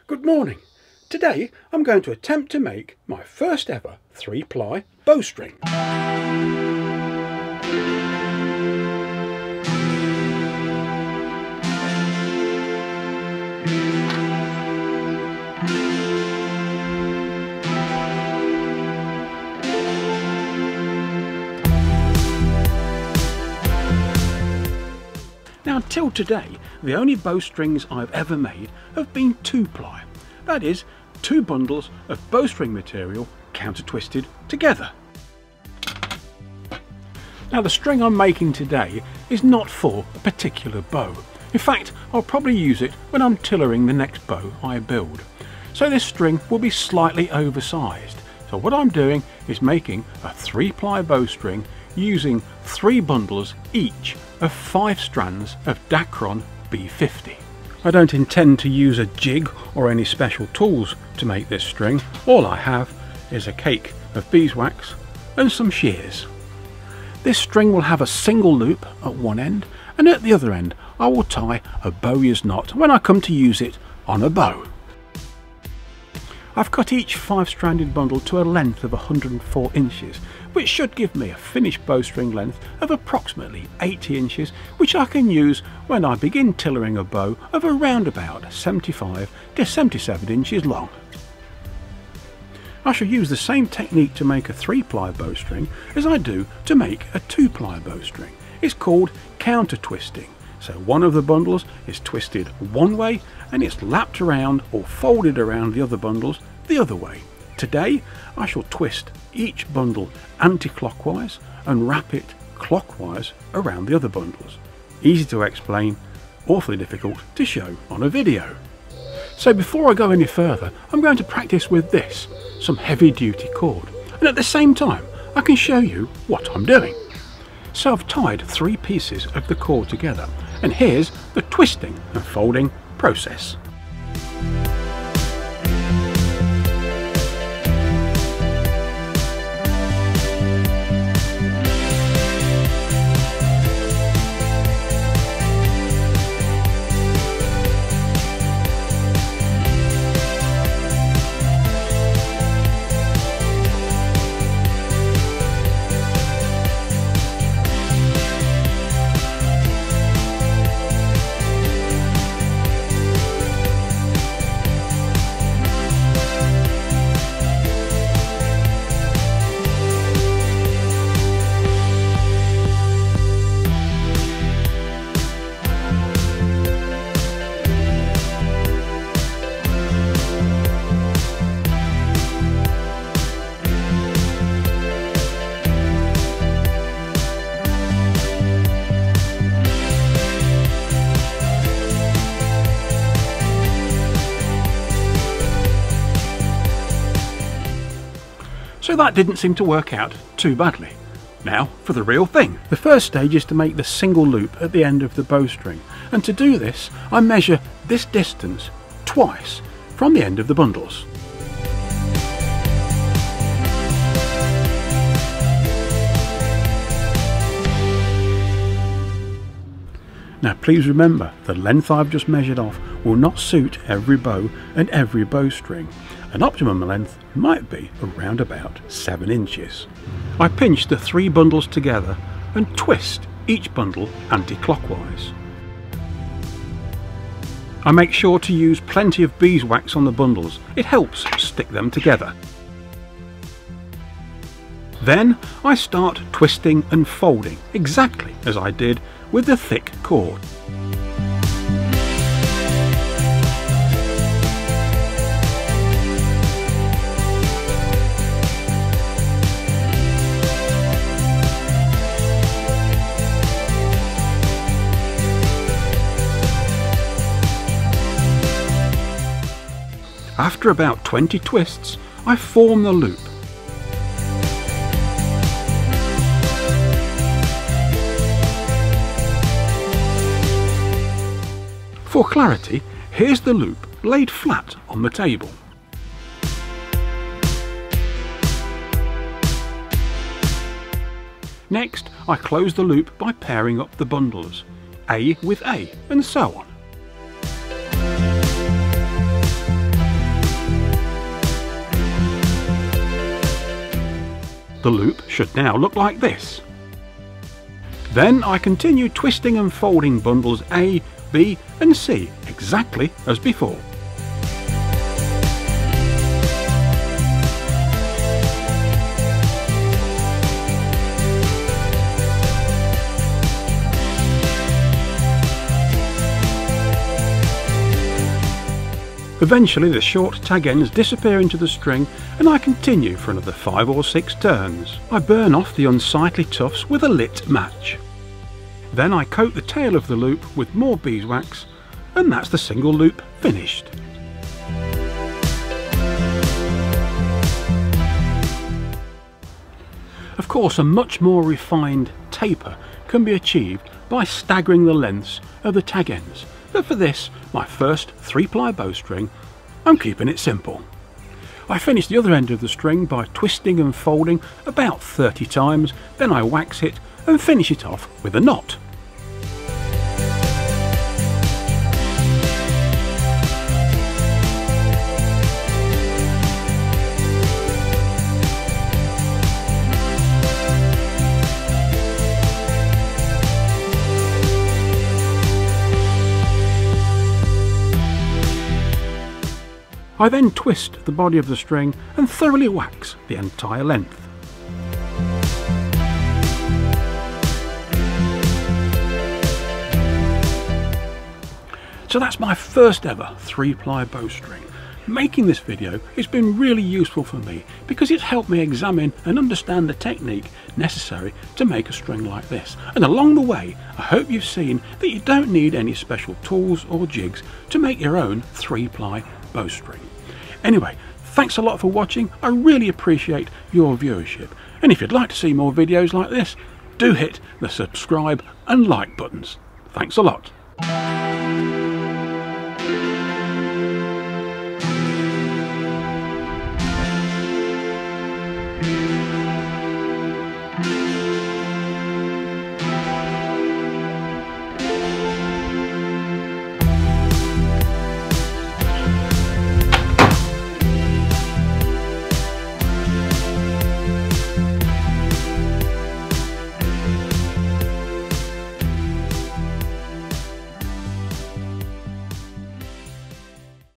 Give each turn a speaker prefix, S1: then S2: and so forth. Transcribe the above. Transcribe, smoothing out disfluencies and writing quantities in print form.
S1: Good morning. Today I'm going to attempt to make my first ever 3-ply bowstring. Now till today, the only bowstrings I've ever made have been 2-ply. That is, 2 bundles of bowstring material counter-twisted together. Now the string I'm making today is not for a particular bow. In fact, I'll probably use it when I'm tillering the next bow I build. So this string will be slightly oversized. So what I'm doing is making a 3-ply bowstring using 3 bundles each of 5 strands of Dacron B50. I don't intend to use a jig or any special tools to make this string. All I have is a cake of beeswax and some shears. This string will have a single loop at one end, and at the other end I will tie a bowyer's knot when I come to use it on a bow. I've cut each 5-stranded bundle to a length of 104 inches, which should give me a finished bowstring length of approximately 80 inches, which I can use when I begin tillering a bow of around about 75 to 77 inches long. I shall use the same technique to make a 3-ply bowstring as I do to make a 2-ply bowstring. It's called counter twisting. So one of the bundles is twisted one way and it's lapped around or folded around the other bundles the other way. Today I shall twist each bundle anti-clockwise and wrap it clockwise around the other bundles. Easy to explain, awfully difficult to show on a video. So before I go any further, I'm going to practice with this, some heavy duty cord, and at the same time I can show you what I'm doing. So I've tied 3 pieces of the cord together, and here's the twisting and folding process. So that didn't seem to work out too badly. Now for the real thing. The first stage is to make the single loop at the end of the bowstring, and to do this I measure this distance twice from the end of the bundles. Now please remember, the length I've just measured off will not suit every bow and every bowstring. An optimum length might be around about 7 inches. I pinch the 3 bundles together and twist each bundle anti-clockwise. I make sure to use plenty of beeswax on the bundles, it helps stick them together. Then I start twisting and folding exactly as I did with the thick cord. After about 20 twists, I form the loop. For clarity, here's the loop laid flat on the table. Next, I close the loop by pairing up the bundles, A with A, and so on. The loop should now look like this. Then I continue twisting and folding bundles A, B and C exactly as before. Eventually the short tag ends disappear into the string and I continue for another 5 or 6 turns. I burn off the unsightly tufts with a lit match. Then I coat the tail of the loop with more beeswax and that's the single loop finished. Of course, a much more refined taper can be achieved by staggering the lengths of the tag ends. But for this, my first 3-ply bowstring, I'm keeping it simple. I finish the other end of the string by twisting and folding about 30 times, then I wax it and finish it off with a knot. I then twist the body of the string and thoroughly wax the entire length. So that's my first ever 3-ply bowstring. Making this video has been really useful for me because it's helped me examine and understand the technique necessary to make a string like this. And along the way, I hope you've seen that you don't need any special tools or jigs to make your own 3-ply bowstring. Anyway, thanks a lot for watching. I really appreciate your viewership. And if you'd like to see more videos like this, do hit the subscribe and like buttons. Thanks a lot.